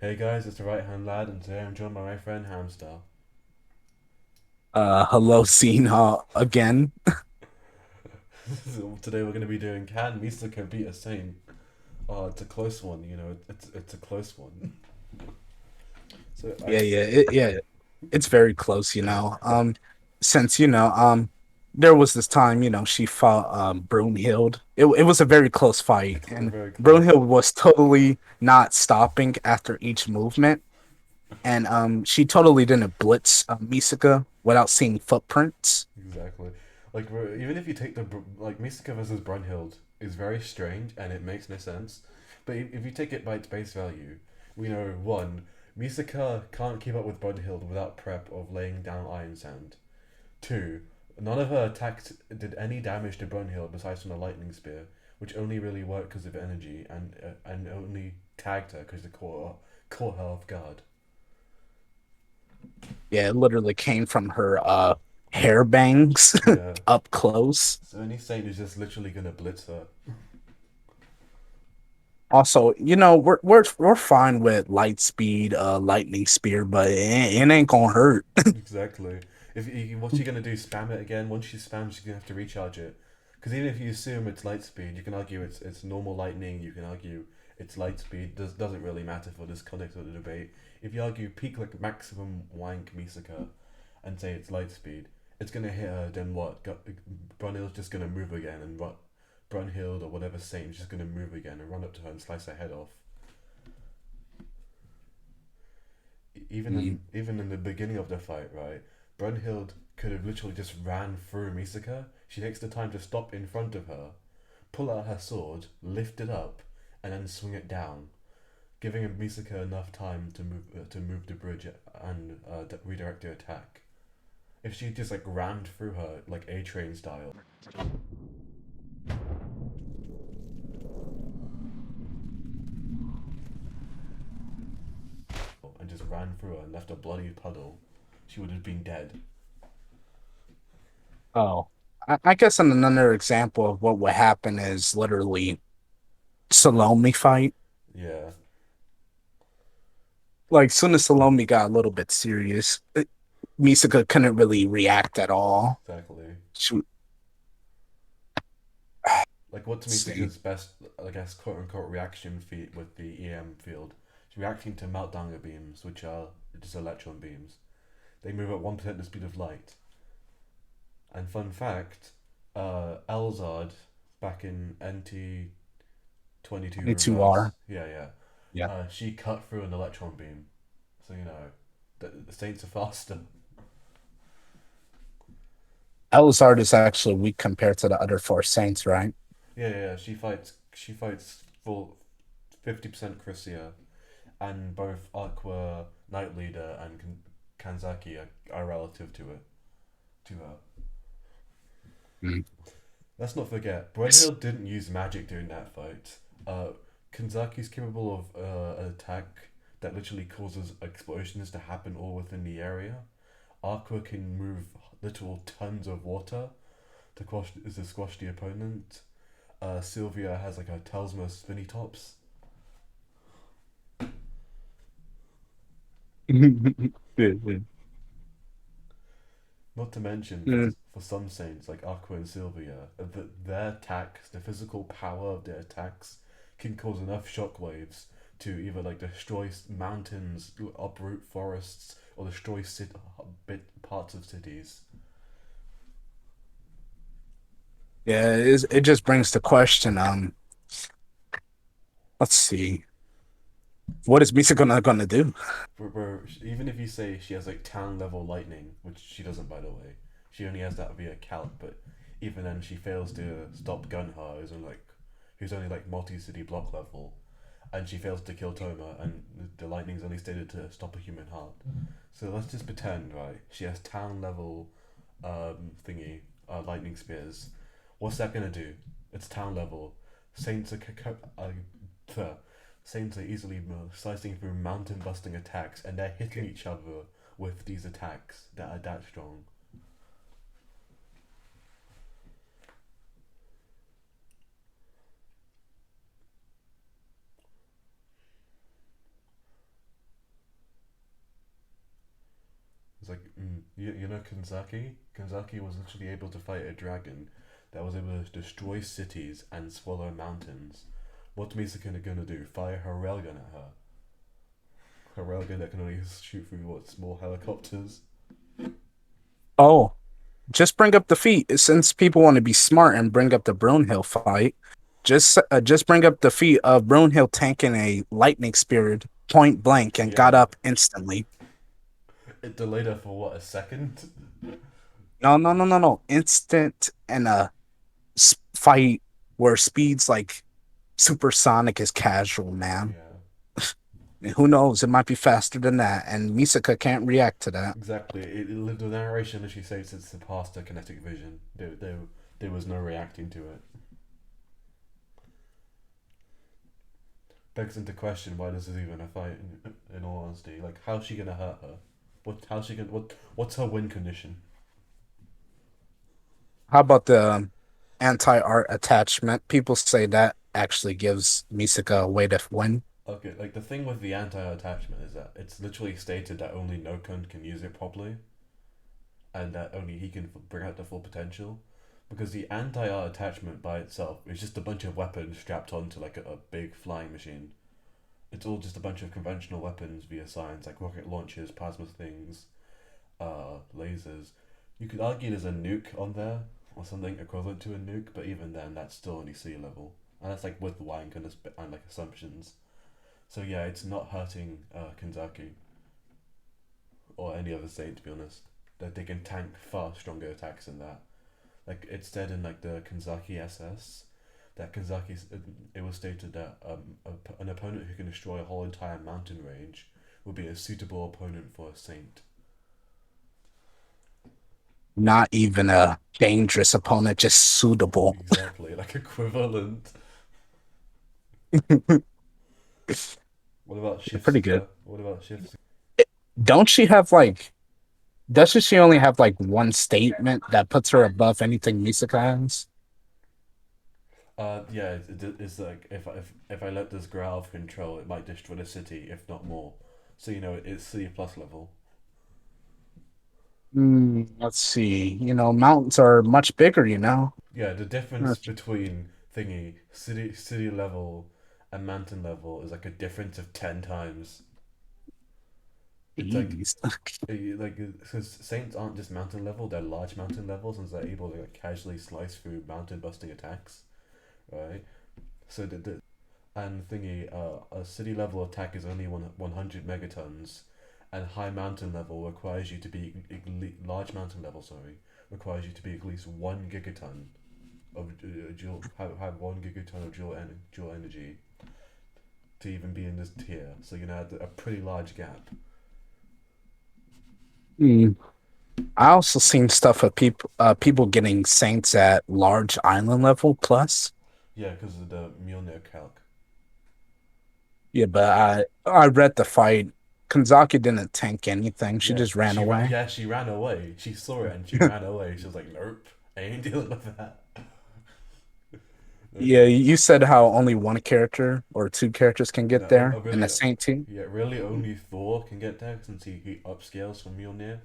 Hey guys, it's the right hand lad, and today I'm joined by my friend Hamster. Hello, Cena again. So today we're going to be doing Can Misaka beat a saint? Oh, it's a close one, it's a close one. So I Yeah, it's very close, since there was this time, she fought Brunhild. It was a very close fight, and very close. Brunhild was totally not stopping after each movement, and she totally didn't blitz Misaka without seeing footprints. Exactly. Even if you take like Misaka versus Brunhild is very strange and it makes no sense, but if you take it by its base value, we know one, Misaka can't keep up with Brunhild without prep of laying down Iron Sand. Two, none of her attacks did any damage to Brunhild besides from the lightning spear, which only really worked because of energy and only tagged her because the caught her off guard. Yeah, it literally came from her hair bangs Yeah. up close. So any saint is just literally gonna blitz her. Also, we're fine with light speed, lightning spear, but it ain't gonna hurt. Exactly. What's she gonna do? Spam it again? Once she spams, she's gonna have to recharge it. Because even if you assume it's light speed, you can argue it's normal lightning. You can argue it's light speed. Doesn't really matter for this context of the debate. If you argue peak like maximum wank Misaka, and say it's light speed, it's gonna hit her. Then what? Brunhild's just gonna move again, and what? Brunhild or whatever saint is just gonna move again and run up to her and slice her head off. Mm. Even in the beginning of the fight, right? Brunhild could have literally just ran through Misaka. She takes the time to stop in front of her, pull out her sword, lift it up, and then swing it down, giving Misaka enough time to move the bridge and redirect the attack. If she just like rammed through her like A train style and just ran through her and left a bloody puddle, she would have been dead. Oh, I guess another example of what would happen is literally Salome fight. Yeah, Like, soon as Salome got a little bit serious, Misaka couldn't really react at all. exactly. She would Like what's see. Misaka's best, I guess, quote unquote reaction feat with the EM field? She's reacting to meltdown beams, which are just electron beams. They move at 1% the speed of light. And fun fact, Elzard back in NT 22 2R. reverse, yeah, Yeah. she cut through an electron beam. So the Saints are faster. Elizard is actually weak compared to the other four saints, right? Yeah. She fights full 50% Chrysia, and both Aqua, Knight Leader, and Kanzaki are relative to her. Mm. Let's not forget, Brunhild didn't use magic during that fight. Uh, Kanzaki's capable of an attack that literally causes explosions to happen all within the area. Aqua can move literal tons of water to squash the opponent. Sylvia has like a talisman spinny tops. Not to mention, Mm. for some saints like Aqua and Sylvia, their attacks, the physical power of their attacks, can cause enough shockwaves to either like destroy mountains, uproot forests, or destroy parts of cities. Yeah, it just brings the question. Let's see. What is Misaka gonna do? Even if you say she has like town level lightning, which she doesn't by the way, she only has that via calc, but even then she fails to stop Gunha, who's only like multi city block level, and she fails to kill Toma, and the lightning's only stated to stop a human heart. So let's just pretend, right? She has town level thingy, lightning spears. What's that gonna do? It's town level. Saints are Saints are easily slicing through mountain busting attacks, and they're hitting each other with these attacks that are that strong. like, you know Kanzaki? Kanzaki was literally able to fight a dragon that was able to destroy cities and swallow mountains. What's Misaka gonna do? Fire her railgun at her? Her railgun that can only shoot through what small helicopters? Oh, just bring up the feat. Since people want to be smart and bring up the Brunhild fight, just bring up the feat of Brunhild tanking a lightning spear point blank and got Yeah, up instantly. it delayed her for what, a second? No, no, no, no, no. Instant and a fight where speed's like supersonic is casual, man. Yeah, And who knows? It might be faster than that, and Misaka can't react to that. exactly. The narration literally says it's surpassed her kinetic vision. There was no reacting to it. Begs into question why this is even a fight. In all honesty, like how's she gonna hurt her? How's she gonna what's her win condition? How about the anti-art attachment? People say that actually gives Misaka a way to win. Okay, like the thing with the anti-attachment is that it's literally stated that only Nokun can use it properly, and that only he can bring out the full potential. Because the anti-art attachment by itself is just a bunch of weapons strapped onto like a big flying machine. It's all just a bunch of conventional weapons via science, like rocket launchers, plasma things, lasers. You could argue there's a nuke on there, or something equivalent to a nuke, but even then, that's still only sea level. And that's like with wank and like assumptions. So yeah, it's not hurting Kanzaki or any other saint, to be honest. That they can tank far stronger attacks than that. Like it's said in like the Kanzaki SS that Kanzaki, it was stated that an opponent who can destroy a whole entire mountain range would be a suitable opponent for a saint. Not even a dangerous opponent, just suitable. Exactly, like equivalent. What about Pretty good. Shifsuka? What about Shifsuka? Don't she have like, doesn't she only have like one statement that puts her above anything Misaka has? Yeah, it's like if I let this grow out of control, it might destroy the city, if not more. So you know, it's C plus level. Let's see. Mountains are much bigger, Yeah, the difference between thingy city level and mountain level is like a difference of 10 times. It's Jeez. like because saints aren't just mountain level; they're large mountain levels, and they're able to like casually slice through mountain busting attacks, right? So and thingy, a city level attack is only 100 megatons, and high mountain level requires you to be large mountain level. Sorry, requires you to be at least 1 gigaton of dual have 1 gigaton of dual energy to even be in this tier. So you know a pretty large gap. Hmm. I also seen stuff of people getting saints at large island level plus. Yeah, because of the Mjolnir calc. Yeah, but I read the fight. Kanzaki didn't tank anything. She Yeah, just ran away. she ran away. She saw it and she ran away. She was like, nope, I ain't dealing with that. Yeah, you said how only one character or two characters can get No, there in the really, Saint team. yeah, really only Thor can get there since he upscales from Mjolnir.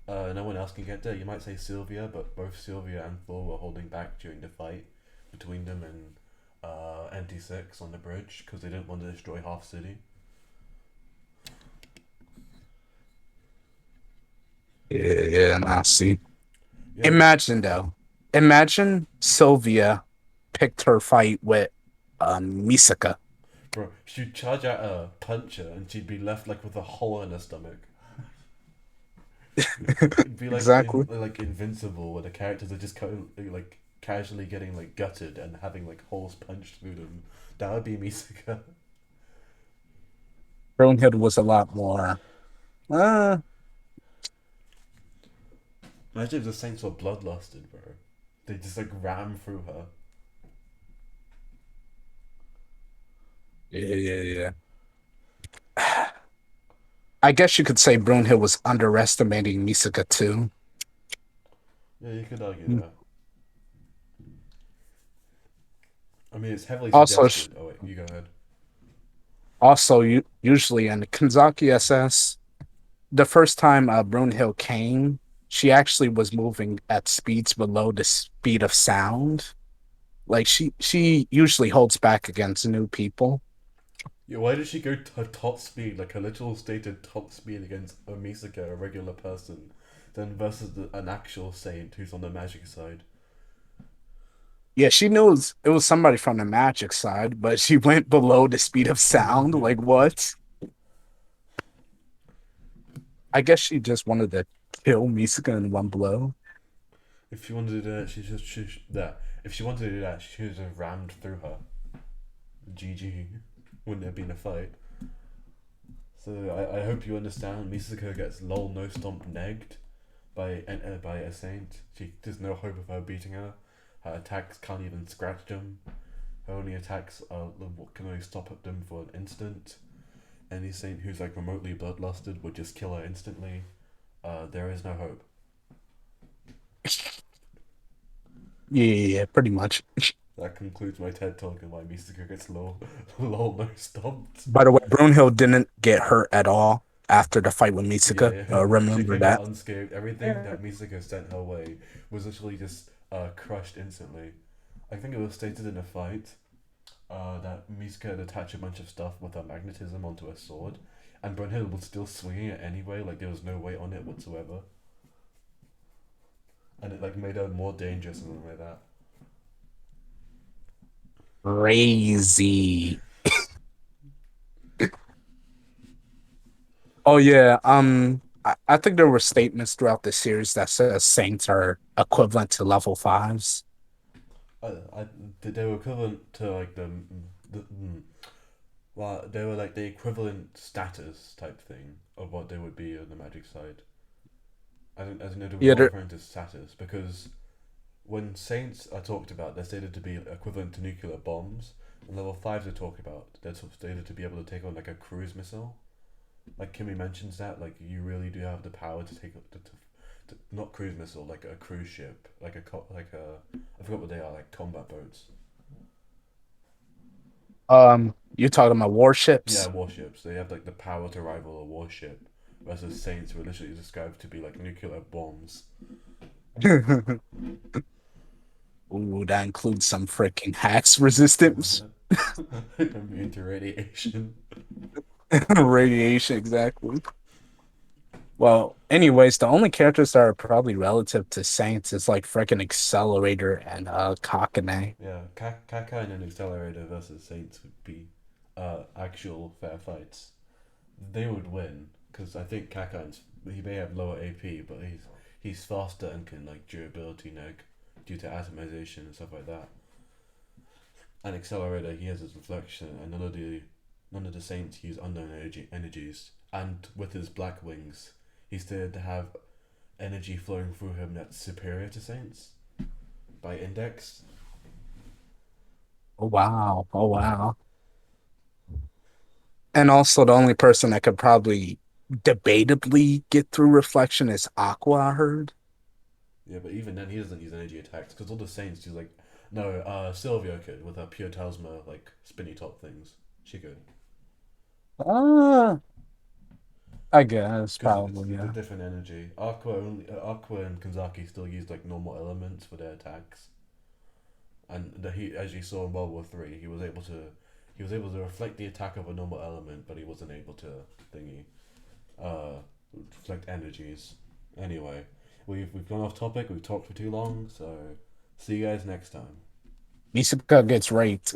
No one else can get there. You might say Sylvia, but both Sylvia and Thor were holding back during the fight between them and NT6 on the bridge because they didn't want to destroy half city. Yeah, and I see. Yeah, Imagine though. Imagine Sylvia picked her fight with Misaka. bro, she'd charge out a puncher and she'd be left like with a hole in her stomach. It'd be Exactly. like Invincible, where the characters are just like casually getting like gutted and having like holes punched through them. That would be Misaka. Brunhild was a lot more. Uh, Imagine if the Saints were bloodlusted, bro. They just like ram through her. yeah. I guess you could say Brunhild was underestimating Misaka too. Yeah, you could argue that. I mean, it's heavily Also, suggested. Oh wait, you go ahead. usually in Kanzaki SS, the first time Brunhild came, she actually was moving at speeds below the speed of sound. Like she usually holds back against new people. Yeah, why did she go to top speed, like a literal stated top speed against a Misaka, a regular person, then versus an actual saint who's on the magic side? Yeah, she knew it was somebody from the magic side, but she went below the speed of sound. Like what? I guess she just wanted to kill Misaka in one blow. If she wanted to do that, that. If she wanted to do that, she should have rammed through her. GG. Wouldn't have been a fight. So I hope you understand. Misaka gets lol no stomp negged by a saint. There's no hope of her beating her. Her attacks can't even scratch them. Her only attacks are what can only stop at them for an instant. Any saint who's like remotely bloodlusted would just kill her instantly. There is no hope. Yeah, yeah, yeah, pretty much. That concludes my TED talk on why Misaka gets lol no stomped. By the way, Brunhild didn't get hurt at all after the fight with Yeah, Misaka. yeah. She Remember came out that. unscathed. Everything Yeah. that Misaka sent her way was literally just crushed instantly. I think it was stated in a fight that Misaka had attached a bunch of stuff with her magnetism onto her sword, and Brunhild was still swinging it anyway, like there was no weight on it whatsoever. And it like made her more dangerous and something like that. Crazy. Oh yeah. I think there were statements throughout the series that says Saints are equivalent to level fives. I they were equivalent to like the well, they were like the equivalent status type thing of what they would be on the magic side. I don't know they were Yeah, more there, referring to status because when saints are talked about, they're stated to be equivalent to nuclear bombs. And level fives are talked about, they're stated to be able to take on like a cruise missile. Like Kimmy mentions that, like you really do have the power to take to not cruise missile, like a cruise ship, like a I forgot what they are, like combat boats. you're talking about Yeah, warships. warships. They have like the power to rival a warship, versus saints were literally described to be like nuclear bombs. Ooh, that includes some freaking hacks resistance. Immune to radiation. Radiation, exactly. Well, anyways, the only characters that are probably relative to Saints is like freaking Accelerator and Kakane. Yeah, Kaka and an accelerator versus Saints would be actual fair fights. They would win because I think Kaka's he may have lower AP, but he's faster and can like durability neg due to atomization and stuff like that. And accelerator he has his reflection, and none of the Saints use unknown energies. And with his black wings, he's said to have energy flowing through him that's superior to Saints by index. Oh wow. Oh wow. And also the only person that could probably debatably get through reflection is Aqua, I heard. Yeah, but even then he doesn't use energy attacks because all the Saints use like no. Sylvia could with her pure Talisma like spinny top things. She could Uh, I guess because it's probably, a yeah. different energy. Aqua and Kanzaki still use like normal elements for their attacks, and he as you saw in World War III, he was able to reflect the attack of a normal element, but he wasn't able to thingy uh reflect energies. Anyway, we've gone off topic. We've talked for too long, so see you guys next time. Misaka gets raped.